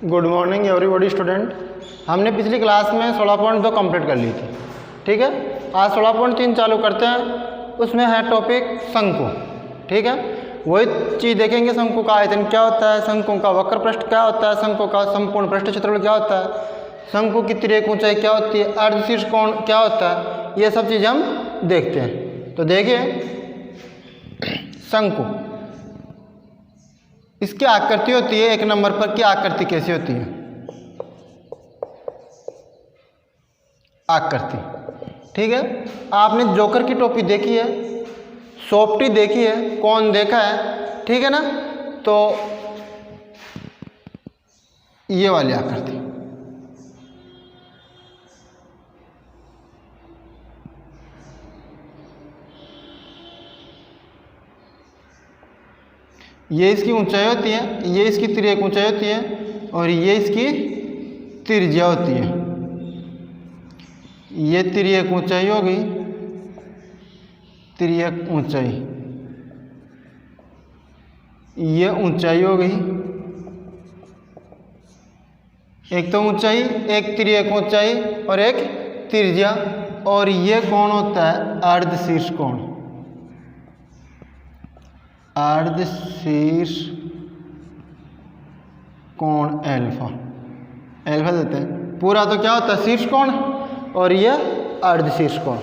Good morning everybody student. हमने पिछली class में 16.2 कंप्लीट कर ली थी, ठीक है। आज 16.3 चालू करते हैं। उसमें है टॉपिक शंकु, ठीक है। वही चीज़ देखेंगे, शंकु का आयतन क्या होता है, शंकु का वक्र पृष्ठ क्या होता है, शंकु का संपूर्ण पृष्ठ क्षेत्रफल क्या होता है, शंकु की तिर्यक ऊंचाई क्या होती है, अर्धशीर्ष कोण क्या होता है, ये सब चीज़ हम देखते हैं। तो देखिए शंकु, इसकी आकृति होती है, एक नंबर पर की आकृति कैसी होती है, आकृति, ठीक है। आपने जोकर की टोपी देखी है, सोपटी देखी है, कौन देखा है, ठीक है ना। तो ये वाली आकृति, ये इसकी ऊंचाई होती है, ये इसकी तिर्यक ऊंचाई होती है और ये इसकी त्रिज्या होती है। ये तिर्यक ऊंचाई होगी, तिर्यक ऊंचाई, ये ऊंचाई हो गई, एक तो ऊंचाई, एक तिर्यक ऊंचाई और एक त्रिज्या, और ये कौन होता है, अर्धशीर्ष कोण, अर्धशीर्ष कोण एल्फा, एल्फा देते हैं। पूरा तो क्या होता है शीर्ष कोण, और ये अर्धशीर्ष कोण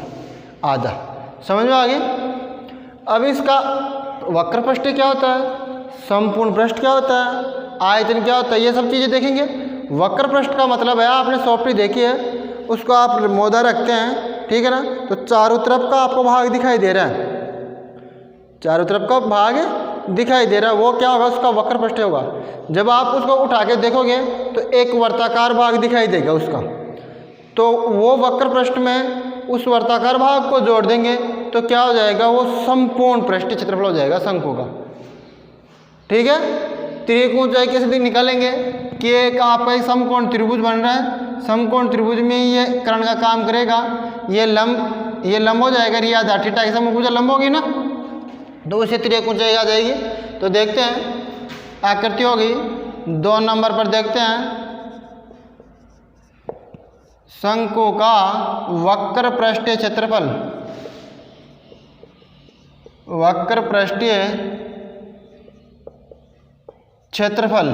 आधा, समझ में आ गई। अब इसका वक्र पृष्ठ क्या होता है, संपूर्ण पृष्ठ क्या होता है, आयतन क्या होता है, ये सब चीज़ें देखेंगे। वक्र पृष्ठ का मतलब है, आपने सॉफ्टवेयर देखी है, उसको आप मोदा रखते हैं, ठीक है ना। तो चारों तरफ का आपको भाग दिखाई दे रहा है, चारों तरफ का भाग दिखाई दे रहा है, वो क्या होगा, उसका वक्र पृष्ठ होगा। जब आप उसको उठा के देखोगे तो एक वर्ताकार भाग दिखाई देगा उसका, तो वो वक्र पृष्ठ में उस वर्ताकार भाग को जोड़ देंगे तो क्या हो जाएगा, वो संपूर्ण पृष्ठ क्षेत्रफल हो जाएगा शंकु का, ठीक है। तिर्यक ऊंचाई कैसे निकालेंगे कि एक आपका एक समकोण त्रिभुज बन रहा है, समकोण त्रिभुज में ये कर्ण का काम करेगा, ये लंब हो जाएगा, रिया आधा थीटा की समभुजा लंब होगी ना, तो उसे तिर्यक ऊंचाई आ जाएगी। तो देखते हैं आकृति होगी, 2 नंबर पर देखते हैं शंकु का वक्र पृष्ठीय क्षेत्रफल, वक्र पृष्ठीय क्षेत्रफल,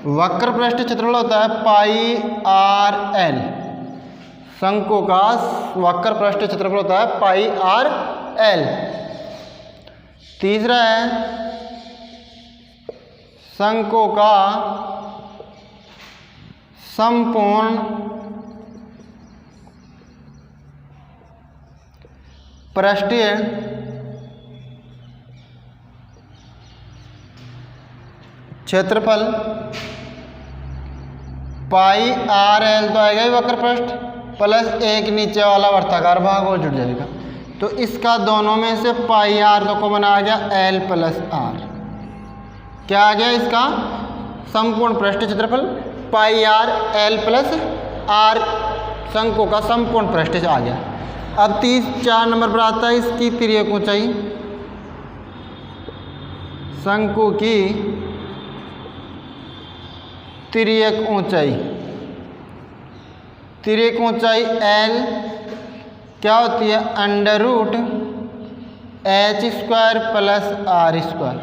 वक्र पृष्ठीय क्षेत्रफल होता है पाई आर एल, शंकु का वक्र पृष्ठीय क्षेत्रफल होता है पाई आर एल। तीसरा है शंकु का संपूर्ण पृष्ठीय क्षेत्रफल पाई आर एल, तो आएगा ही वक्र पृष्ठ प्लस एक नीचे वाला वर्ताकार भाग और जुड़ जाएगा। तो इसका दोनों में से पाई आर तो कॉमन आ गया, एल प्लस आर, क्या आ गया, इसका संपूर्ण पृष्ठीय क्षेत्रफल पाई आर एल प्लस आर, शंकु का संपूर्ण पृष्ठ आ गया। अब 4 नंबर पर आता है इसकी तिर्यक ऊंचाई, शंकु की तिर्यक ऊंचाई, तिर्यक ऊंचाई एल क्या होती है, under root H square plus R square.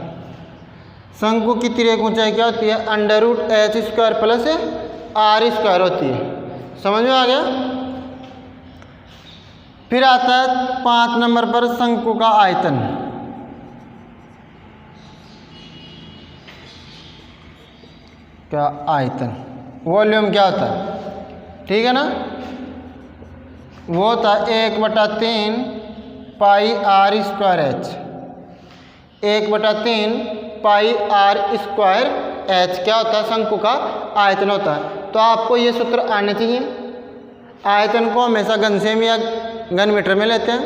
शंकु की तिर्यक ऊंचाई क्या होती है, under root H square plus R square होती है, समझ में आ गया। फिर आता है 5 नंबर पर शंकु का आयतन, क्या आयतन, वॉल्यूम क्या होता है, ठीक है ना। वो होता है 1/3 pi R square H, 1/3 pi R square H क्या होता है, शंकु का आयतन होता है। तो आपको ये सूत्र आने चाहिए। आयतन को हमेशा घन सेमी या घन मीटर में लेते हैं,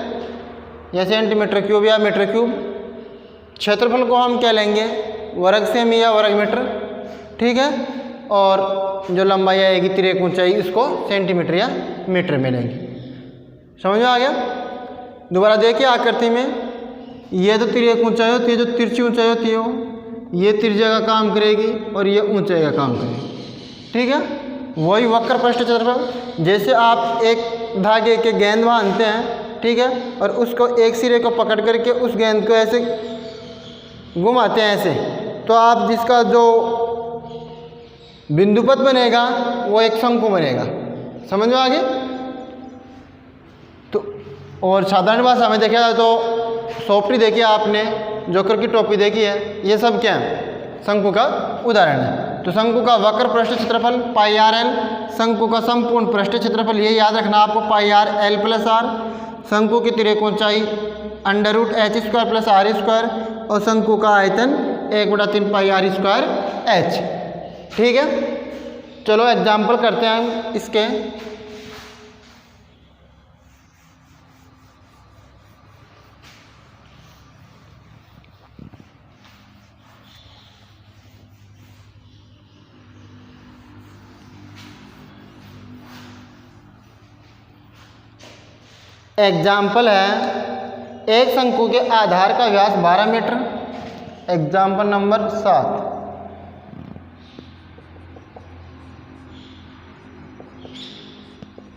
या सेंटीमीटर क्यूब या मीटर क्यूब। क्षेत्रफल को हम क्या लेंगे, वर्ग सेमी या वर्ग मीटर, ठीक है। और जो लंबाई आएगी तिर्यक ऊंचाई, इसको सेंटीमीटर या मीटर में लेंगे, समझ में आ गया। दोबारा देखिए आकृति में, ये तो तिर्यक ऊंचाई होती है, जो तिरछी ऊंचाई होती है वो, ये त्रिज्या का काम करेगी और ये ऊंचाई का काम करेगी। ठीक है, वही वक्र पृष्ठ क्षेत्रफल। जैसे आप एक धागे के गेंद बांधते हैं, ठीक है, और उसको एक सिरे को पकड़ करके उस गेंद को ऐसे घुमाते हैं ऐसे, तो आप जिसका जो बिंदुपथ बनेगा वो एक शंकु बनेगा। समझ में आ गई? तो और साधारण भाषा में देखा जाए तो सोपटी देखी आपने, जोकर की टोपी देखी है, ये सब क्या है? शंकु का उदाहरण है। तो शंकु का वक्र पृष्ठ क्षेत्रफल पाई आर एल, शंकु का संपूर्ण पृष्ठ क्षेत्रफल ये याद रखना आपको pi R L plus R, शंकु की तिर्यक ऊंचाई under root H square plus R square, और शंकु का आयतन 1/3 पाई आर स्क्वायर एच। ठीक है, चलो एग्जाम्पल करते हैं हम इसके। एग्जाम्पल है, एक शंकु के आधार का व्यास 12 मीटर। Example number 7।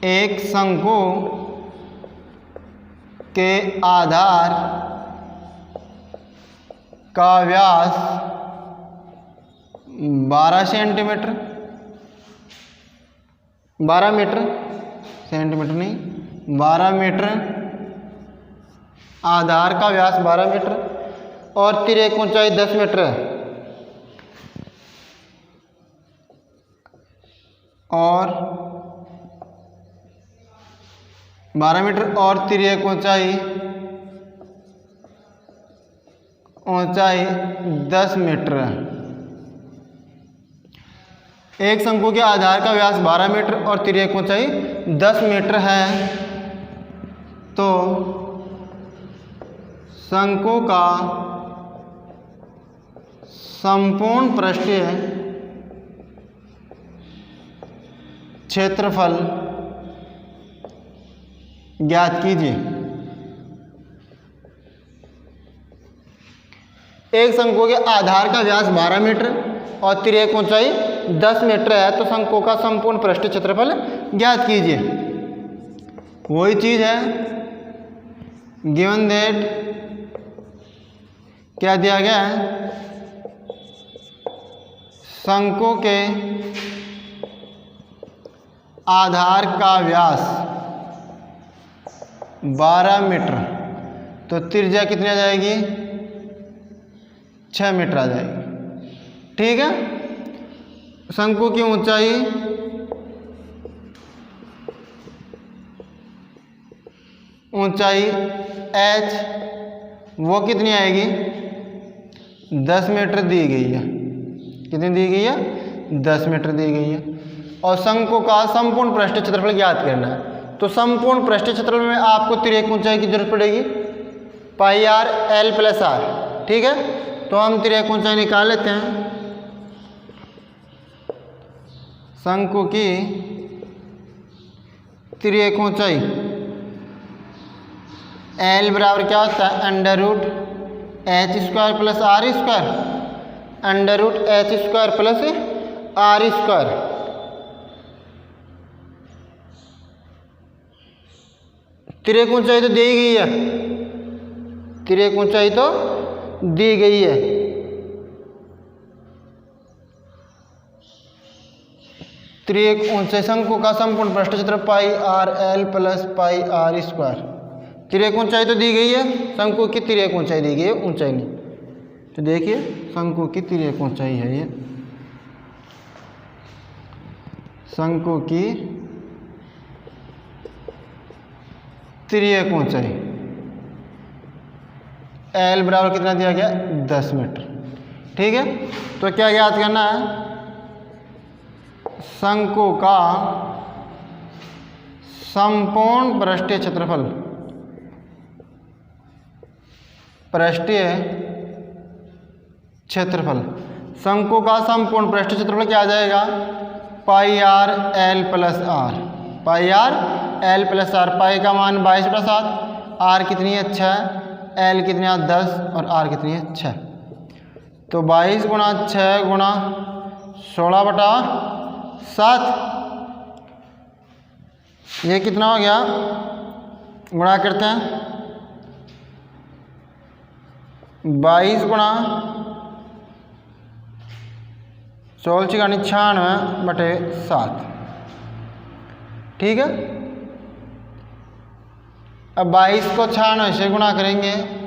एक शंकु के आधार का व्यास 12 सेंटीमीटर, 12 मीटर, सेंटीमीटर नहीं, 12 मीटर, आधार का व्यास 12 मीटर और तिर्यक ऊंचाई 10 मीटर है, और 12 मीटर और तिर्यक ऊंचाई 10 मीटर है। एक शंकु के आधार का व्यास 12 मीटर और तिर्यक ऊंचाई 10 मीटर है, तो शंकु का संपूर्ण पृष्ठीय क्षेत्रफल ज्ञात कीजिए। एक शंकु के आधार का व्यास 12 मीटर और तिर्यक ऊंचाई 10 मीटर है, तो शंकु का संपूर्ण पृष्ठीय क्षेत्रफल ज्ञात कीजिए। वही चीज है, गिवन दैट क्या दिया गया है, शंकु के आधार का व्यास 12 मीटर, तो त्रिज्या कितनी आ जाएगी? 6 मीटर आ जाएगी। ठीक है, शंकु की ऊंचाई h वो कितनी आएगी? 10 मीटर दी गई है। कितनी दी गई है? 10 मीटर दी गई है। और शंकु का संपूर्ण पृष्ठीय क्षेत्रफल ज्ञात करना है, तो संपूर्ण पृष्ठीय क्षेत्रफल में आपको तिर्यक ऊंचाई की जरूरत पड़ेगी, पाई आर एल प्लस आर। ठीक है, तो हम तिर्यक ऊंचाई निकाल लेते हैं। शंकु की तिर्यक ऊंचाई एल बराबर क्या होता है? Under root H square plus R square, under root H square plus R square. तिर्यक ऊंचाई तो दी गई है, तिर्यक ऊंचाई तो दी गई है। तिर्यक ऊंचाई शंकु का संपूर्ण पृष्ठ क्षेत्र pi R L plus pi R square. तिर्यक ऊंचाई तो दी गई है, शंकु की तिर्यक ऊंचाई दी गई है, ऊंचाई नहीं। तो देखिए शंकु की तिर्यक ऊंचाई है ये, शंकु की तिर्यक ऊंचाई एल बराबर कितना दिया गया? 10 मीटर। ठीक है, तो क्या ज्ञात करना है? शंकु का संपूर्ण पृष्ठीय क्षेत्रफल, पृष्ठीय क्षेत्रफल, शंकु का संपूर्ण पृष्ठीय क्षेत्रफल क्या आ जाएगा? Pi R L plus R, pi R L plus R. Pi का मान 22/7, आर कितनी है? 6, एल कितनी है? 10 और आर कितनी है? 6। तो 22 × 6 × 16/8 7, ये कितना हो गया, गुणा करते हैं 22 गुणा 16×96/7, ठीक है। अब 22 को 96 से गुणा करेंगे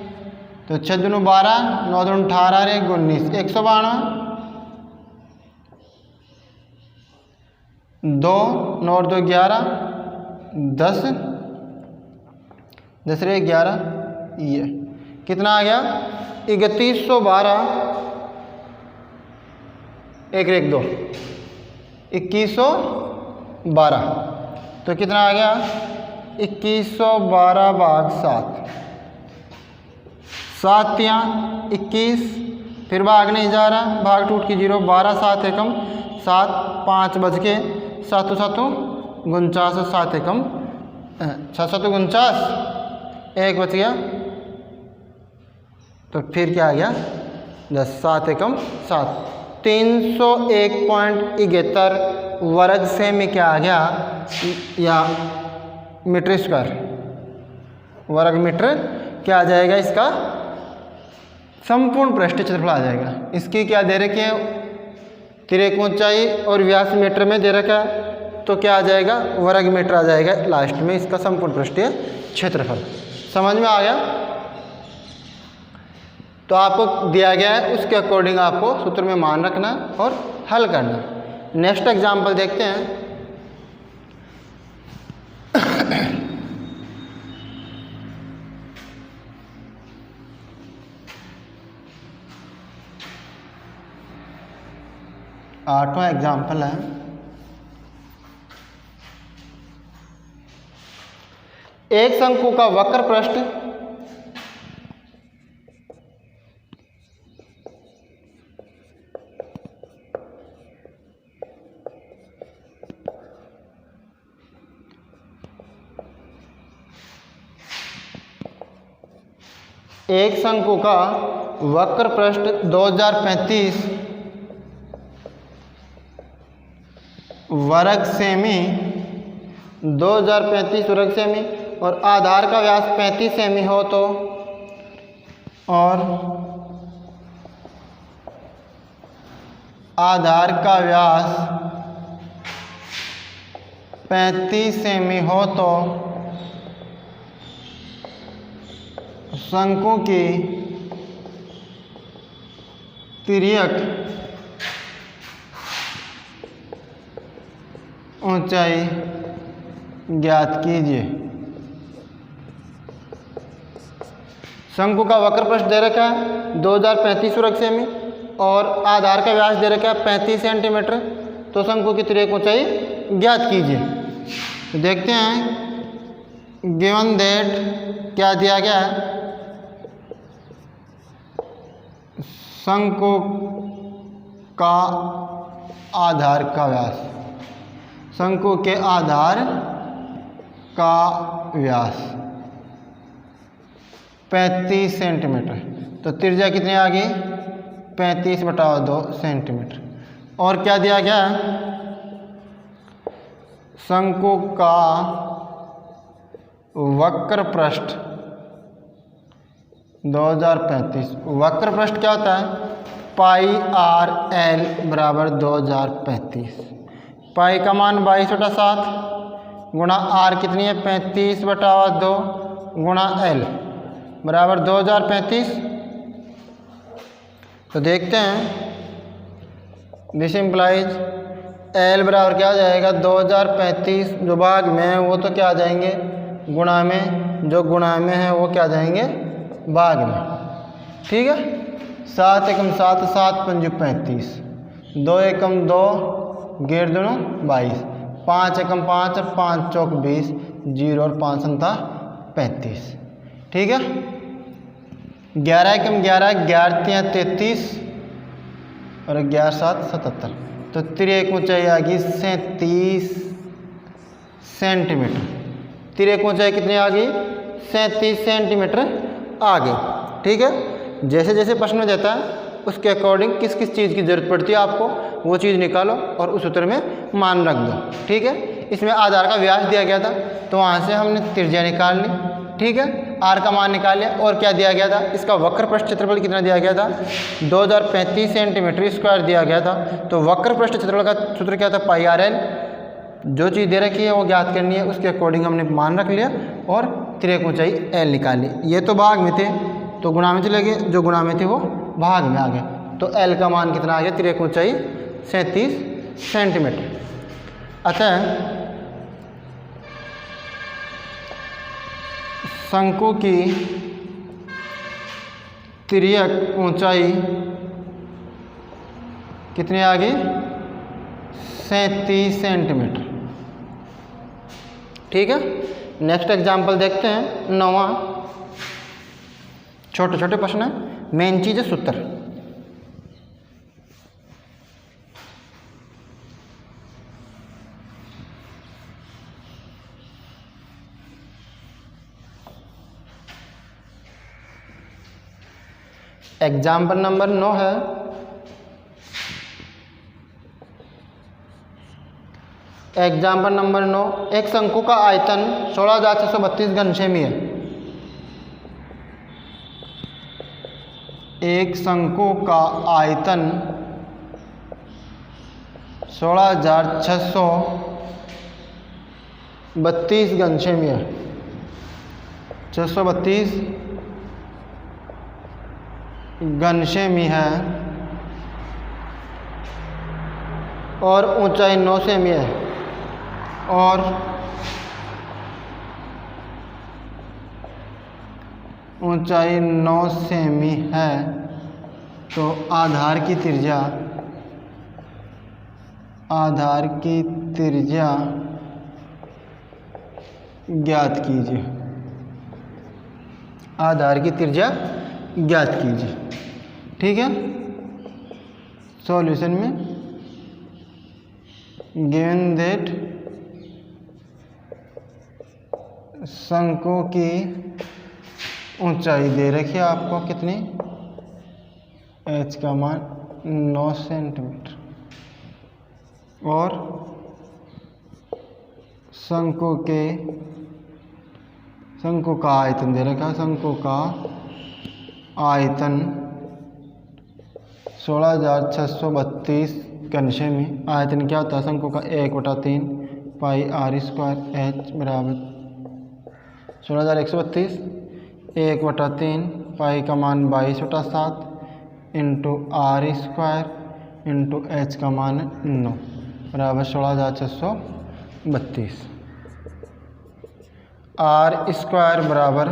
तो 6 दूनी 12, 9 दूनी 18, 1 19, 192, 2 9 2 11, 10 10 रे 11, ये कितना आ गया 3112, 1 रे 2 2112, तो कितना आ गया 2112/7, 7 यहाँ 21, फिर भाग नहीं जा रहा, भाग टूट की 0, 12 7 एकम 7, 5 बज के 7 7 49, 7 एकम 7 7 49, 1 बच गया, तो फिर क्या आ गया 10, 7 एकम 7, 301.71 वर्ग सेमी क्या आ गया, या मीटर स्क्वायर, वर्ग मीटर क्या आ जाएगा, इसका संपूर्ण पृष्ठ क्षेत्रफल आ जाएगा। इसकी क्या दे रखी है, तिर्यक ऊंचाई और व्यास मीटर में दे रखा है, तो क्या आ जाएगा वर्ग मीटर आ जाएगा लास्ट में इसका संपूर्ण पृष्ठीय क्षेत्रफल। समझ में आ गया। तो आपको दिया गया है उसके अकॉर्डिंग आपको सूत्र में मान रखना और हल करना। नेक्स्ट एग्जाम्पल देखते हैं। आठवां एग्जाम्पल है, एक शंकु का वक्र पृष्ठ एक शंकु का वक्र पृष्ठ 2035 वर्ग सेमी 2035 वर्ग सेमी और आधार का व्यास 35 सेमी हो तो, और आधार का व्यास 35 सेमी हो तो शंकु की तिर्यक ऊंचाई ज्ञात कीजिए। शंकु का वक्र पृष्ठ दे रखा है 2035 वर्ग सेमी और आधार का व्यास दे रखा है 35 सेंटीमीटर, तो शंकु की तिर्यक ऊंचाई ज्ञात कीजिए। तो देखते हैं गिवन दैट क्या दिया गया है, शंकु का आधार का व्यास, शंकु के आधार का व्यास 35 सेंटीमीटर, तो त्रिज्या कितनी आ गई 35/2 सेंटीमीटर। और क्या दिया गया है, शंकु का वक्र पृष्ठ 2035, वक्र पृष्ठ क्या होता है πr/l बराबर 2035, पाई का मान 22/7 गुणा आर कितनी है 35/2 गुणा l बराबर 2035। तो देखते हैं दिस इम्प्लाइज l बराबर क्या आ जाएगा 2035, जो भाग में है वो तो क्या आ जाएंगे गुणा में, जो गुणा में है वो क्या आ जाएंगे भाग में, ठीक है। 7 एकम 7 7 पंजे 35, 2 एकम 2 गेर दोनों 22, 5 एकम 5 और 5 चौक 20, 0 और 5 संता 35, ठीक है। 11 एकम 11, 11 3 33 और 11 7 77, तो तिर्यक ऊंचाई आ गई 37 सेंटीमीटर। तिर्यक ऊंचाई कितनी आ गई 37 सेंटीमीटर आ गई, ठीक है। जैसे जैसे प्रश्न में देता है उसके अकॉर्डिंग किस किस चीज़ की ज़रूरत पड़ती है आपको वो चीज़ निकालो और उस सूत्र में मान रख दो। ठीक है, इसमें आधार का व्यास दिया गया था तो वहाँ से हमने त्रिज्या निकाल ली। ठीक है, आर का मान निकाल लिया। और क्या दिया गया था, इसका वक्र पृष्ठ क्षेत्रफल कितना दिया गया था, 2035 सेंटीमीटर स्क्वायर दिया गया था। तो वक्र पृष्ठ क्षेत्रफल का सूत्र क्या था, पाई आर एल। जो चीज़ दे रखी है वो ज्ञात करनी है, उसके अकॉर्डिंग हमने मान रख लिया और तिर्यक ऊंचाई एल निकाल ली। ये तो भाग में थे तो गुणा में चले गए, जो गुणा में थे वो भाग में आ गए। तो एल का मान कितना आ गया, तिर्यक ऊंचाई 37 सेंटीमीटर। अतः शंकु की तिर्यक ऊंचाई कितनी आ गई, 37 सेंटीमीटर। ठीक है, नेक्स्ट एग्जाम्पल देखते हैं, 9वां। छोटे छोटे प्रश्न है, मेन चीज है सूत्र। एग्जाम्पल नंबर 9 है, एग्जाम्पल नंबर 9, एक शंकु का आयतन 16,632 घन सेमी है। एक शंकु का आयतन 16,632 घन सेमी है। 632 घन सेमी है और ऊंचाई 9 सेमी है। और ऊंचाई 9 सेमी है तो आधार की त्रिज्या ज्ञात कीजिए। आधार की त्रिज्या ज्ञात कीजिए। ठीक है, सॉल्यूशन में गिवन दैट शंकु की ऊंचाई दे रखी है आपको कितनी, एच का मान 9 सेंटीमीटर और शंकु का आयतन दे रखा है। शंकु का आयतन 16,632 घन सेमी। आयतन क्या होता है, शंकु का 1/3 पाई आर स्क्वायर एच बराबर 16,132 1/3 पाई का मान 22/7 into R square into H का मान 9 बराबर 16,632। आर स्क्वायर बराबर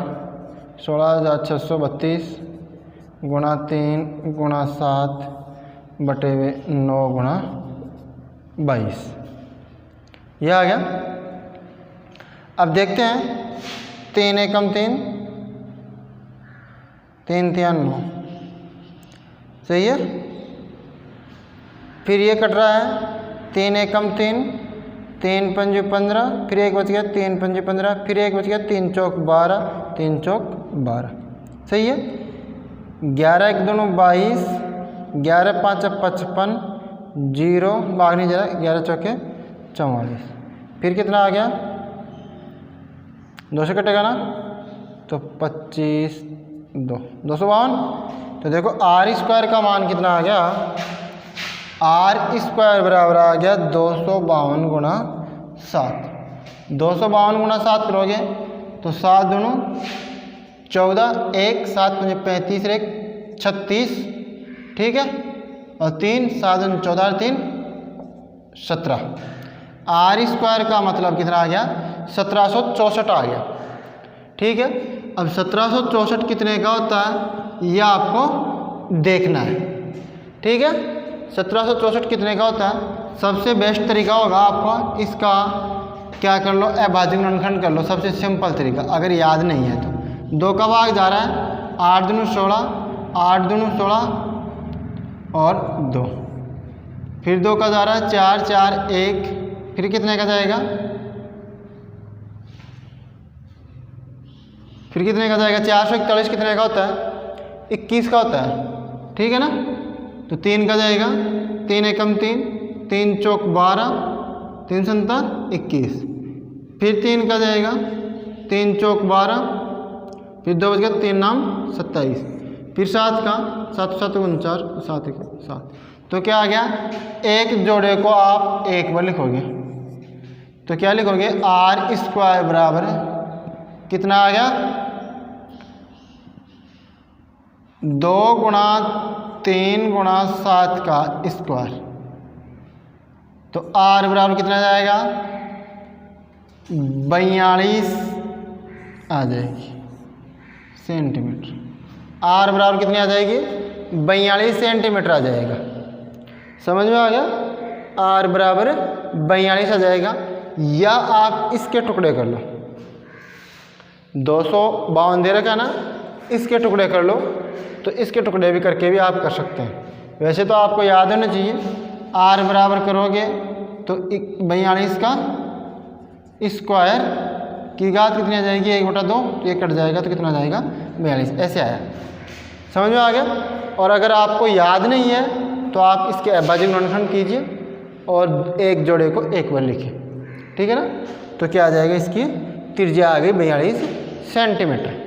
16,632 गुणा 3 गुणा 7 बटे 9 गुणा 22, यह आ गया। अब देखते हैं, 3 एकम 3 3 3 9, सही है। फिर ये कट रहा है, 3 एकम 3 3 पंजे 15, फिर एक बच गया 3 पंजे 15, फिर एक बच गया 3 चौक 12 3 चौक 12, सही है। 11 1 2 22, 11 5 55, 0 भाग नहीं जा रहा, 11 चौके 44। फिर कितना आ गया, 2 से कटेगा ना तो 25 2 252। तो देखो आर स्क्वायर का मान कितना आ गया, आर स्क्वायर बराबर आ गया 252 गुणा 7। 252 गुणा 7 करोगे तो 7 दूनी 14, 1 7 5 35 1 36, ठीक है। और 3 7 14 3 17। आर स्क्वायर का मतलब कितना आ गया, 1764 आ गया। ठीक है, अब 1764 कितने का होता है यह आपको देखना है। ठीक है, 1764 कितने का होता है, सबसे बेस्ट तरीका होगा आपका इसका क्या कर लो, अभाज्य गुणनखंड कर लो, सबसे सिंपल तरीका। अगर याद नहीं है तो 2 का भाग जा रहा है 8 दूनी 16, 8 दूनी 16 और 2, फिर 2 का जा रहा है 4 4 1, फिर कितने का जाएगा, फिर कितने का जाएगा 441 कितने का होता है 21 का होता है, ठीक है ना। तो 3 का जाएगा 3 एकम 3, 3 चौक 12, 3 संता 21, फिर 3 का जाएगा 3 चौक 12, फिर 2 बज गया 3 नाम 27, फिर 7 का 7 7 49, 7 7। तो क्या आ गया, एक जोड़े को आप एक बार लिखोगे तो क्या लिखोगे, आर स्क्वायर बराबर कितना आ गया, 2 गुणा 3 गुणा 7 का स्क्वायर। तो आर बराबर कितना जाएगा, 42 आ जाएगी सेंटीमीटर। आर बराबर कितनी आ जाएगी, 42 सेंटीमीटर आ जाएगा। समझ में आ गया, आर बराबर 42 आ जाएगा। या आप इसके टुकड़े कर लो, 252 दे रखा ना, इसके टुकड़े कर लो, तो इसके टुकड़े भी करके भी आप कर सकते हैं। वैसे तो आपको याद होना चाहिए, आर बराबर करोगे तो 42 का स्क्वायर की घात कितनी आ जाएगी, 1/2, तो ये कट जाएगा तो कितना आ जाएगा, 42। ऐसे आया, समझ में आ गया। और अगर आपको याद नहीं है तो आप इसके अभाज्य गुणनखंड कीजिए और एक जोड़े को एक बार लिखिए, ठीक है ना। तो क्या आ जाएगा, इसकी त्रिज्या आ गई 42 सेंटीमीटर।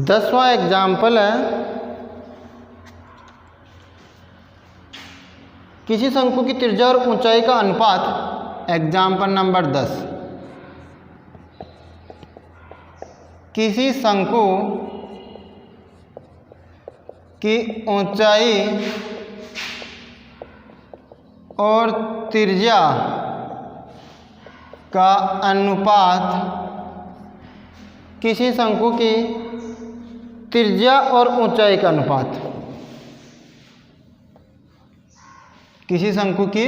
दसवां एग्जाम्पल है, किसी शंकु की त्रिज्या और ऊंचाई का अनुपात। एग्जाम्पल नंबर 10, किसी शंकु की ऊंचाई और त्रिज्या का अनुपात, किसी शंकु की त्रिज्या और ऊंचाई का अनुपात, किसी शंकु की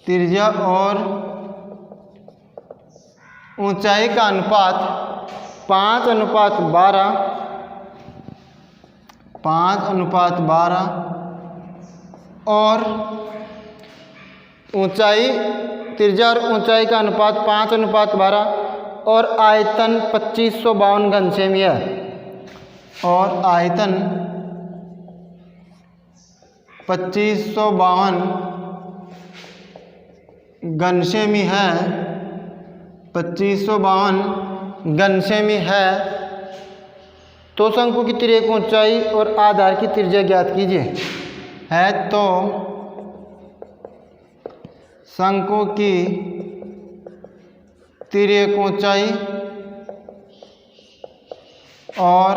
त्रिज्या और ऊंचाई का अनुपात 5:12, 5:12 और ऊंचाई, त्रिज्या और ऊंचाई का अनुपात 5:12 और आयतन 2552 घन सेमी है, और आयतन 2552 घन सेमी है, 2552 घन सेमी है। तो शंकु की तिर्यक ऊंचाई और आधार की त्रिज्या ज्ञात कीजिए। है तो शंकु की तिर्यक ऊंचाई और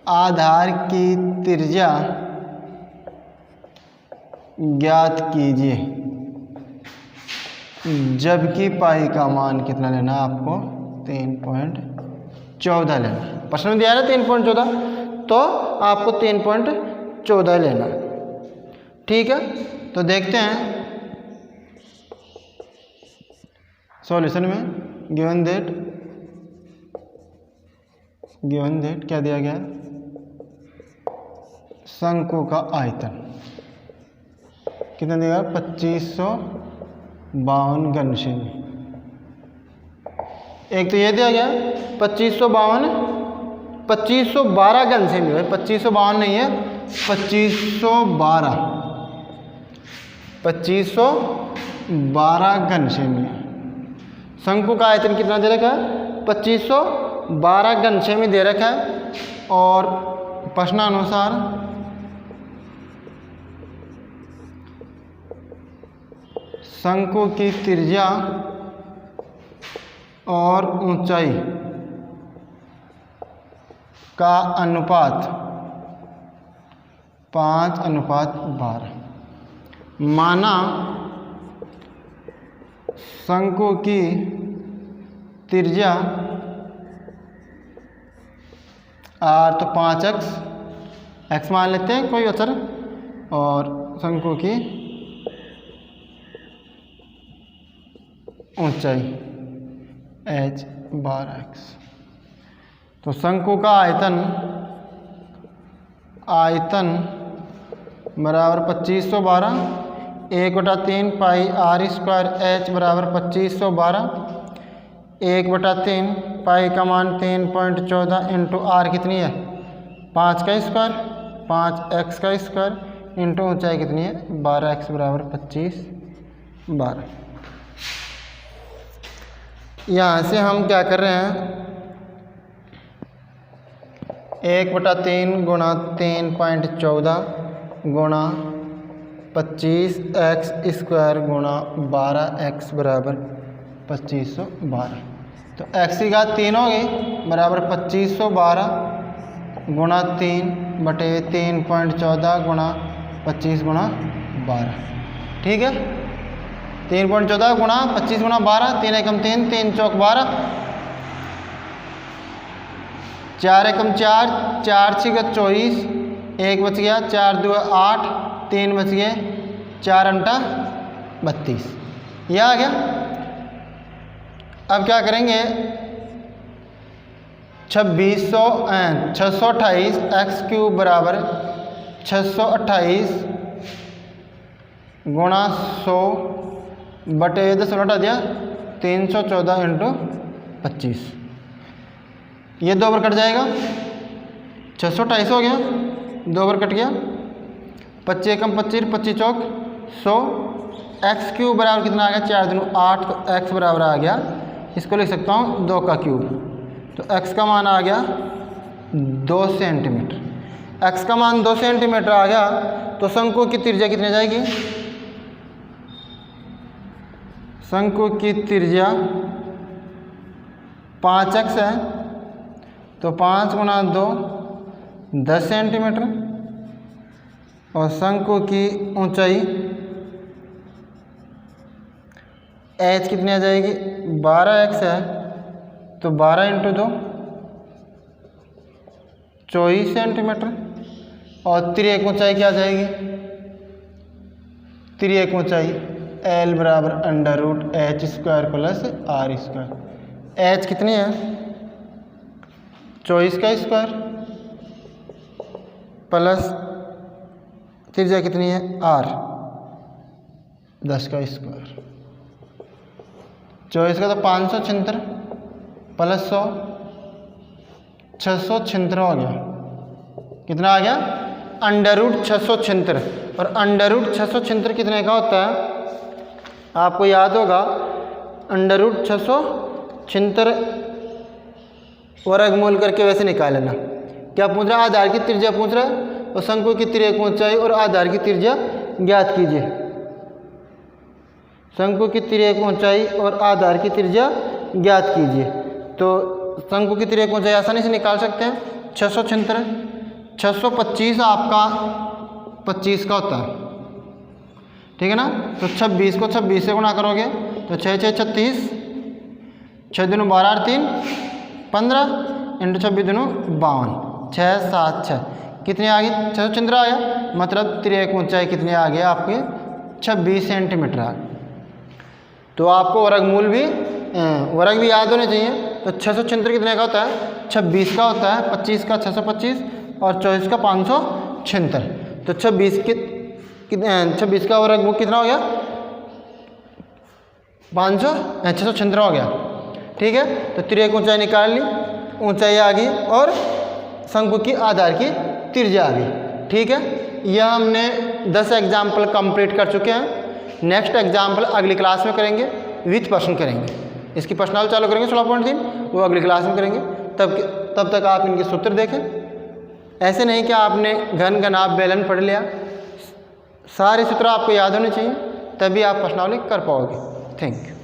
आधार की त्रिज्या ज्ञात कीजिए, जबकि पाई का मान कितना लेना है आपको, 3.14 लेना। प्रश्न में दिया है 3.14, तो आपको 3.14 लेना, ठीक है। तो देखते हैं सॉल्यूशन में, गिवन दैट क्या दिया गया है, शंकु का आयतन कितना दिया, 2552 घन सेमी। एक तो ये दिया गया 2512 घन सेमी है, 2552 नहीं है, 2512 घन सेमी। शंकु का आयतन कितना दे रखा है, 2512 घन सेमी दे रखा है। और प्रश्नानुसार शंकु की त्रिज्या और ऊंचाई का अनुपात 5:12। माना शंकु की त्रिज्या आर तो 5x मान लेते हैं कोई अचर, और शंकु की ऊंचाई h बार x। तो शंकु का आयतन बराबर 2512, 1/3 पाई आर स्क्वायर h बराबर 2512, 1/3 पाई का मान 3.14 इंटू आर कितनी है 5 का स्क्वायर, 5x का स्क्वायर इंटू ऊंचाई कितनी है 12x बराबर 2512। यहाँ से हम क्या कर रहे हैं 1/3 गुणा 3.14 गुणा 25x स्क्वायर गुणा 12x बराबर 2512। तो x की घात 3 हो गई बराबर 2512 गुणा 3/3.14 गुणा 25 गुणा 12। ठीक है, 3.14 गुणा 25 गुणा 12, 3 एकम 3, 3 चौक 12, 4 एकम 4, 4 6 24, 1 बच गया, 4 2 8, 3 बच गए, 4 अंटा 32। यह आ गया। अब क्या करेंगे 628 एक्स क्यूब बराबर 628 गुणा 100 बटे 10 उलटा दिया 314 इंटू 25। ये 2 बार कट जाएगा, 628 हो गया, 2 बार कट गया, 25 एकम 25, 25 चौक 100, एक्स क्यूब बराबर कितना आ गया 4 दूनी 8, तो एक्स बराबर आ गया, इसको लिख सकता हूँ 2 का क्यूब। तो x का मान आ गया 2 सेंटीमीटर। x का मान 2 सेंटीमीटर आ गया तो शंकु की त्रिज्या कितनी जाएगी, शंकु की त्रिज्या 5x है, तो 5 गुणा 2 10 सेंटीमीटर, और शंकु की ऊंचाई h कितनी आ जाएगी 12x है, तो 12 इंटू 2 24 सेंटीमीटर, और तिर्यक ऊंचाई क्या आ जाएगी, तिर्यक ऊंचाई L बराबर √h square plus r square. h कितनी है 24 का स्क्वायर प्लस त्रिज्या कितनी है r 10 का स्क्वायर। 24 का तो 576 प्लस 100 676 हो गया। कितना आ गया √676, और √676 कितने का होता है आपको याद होगा, √676 वर्गमूल करके वैसे निकाल लेना। क्या पूछ रहा है, आधार की त्रिज्या पूछ रहा है, और शंकु की तिर्यक ऊंचाई और आधार की त्रिज्या ज्ञात कीजिए। शंकु की तिर्यक ऊंचाई और आधार की त्रिज्या ज्ञात कीजिए। तो शंकु की तिर्यक ऊंचाई आसानी से निकाल सकते हैं, 676, 625 आपका 25 का होता है, ठीक है ना। तो 26 को 26 से गुणा करोगे तो 6 6 36, 6 दूनी 12 और 3 15 इंटू 26 दूनी 52, 6 7 6 कितनी आ गई 676 आ गया, मतलब तिर्यक ऊंचाई कितनी आ गई आपके 26 सेंटीमीटर आ गई। तो आपको वर्गमूल भी वर्ग भी याद होने चाहिए। तो 676 कितने का होता है 26 का होता है, 25 का 625 और 24 का 576। तो 26 का वर्गमूल कितना हो गया 676 हो गया, ठीक है। तो तिर्यक ऊंचाई निकाल ली, ऊंचाई आ गई और शंकु की आधार की त्रिज्या आ गई, ठीक है। यह हमने 10 एग्जाम्पल कंप्लीट कर चुके हैं। नेक्स्ट एग्जाम्पल अगली क्लास में करेंगे, विथ प्रश्न करेंगे। इसकी प्रश्नावली चालू करेंगे 16.3, वो अगली क्लास में करेंगे। तब तक आप इनके सूत्र देखें। ऐसे नहीं कि आपने घन घनाभ बेलन पढ़ लिया, सारे सूत्र आपको याद होने चाहिए, तभी आप प्रश्नावली कर पाओगे। Thank you.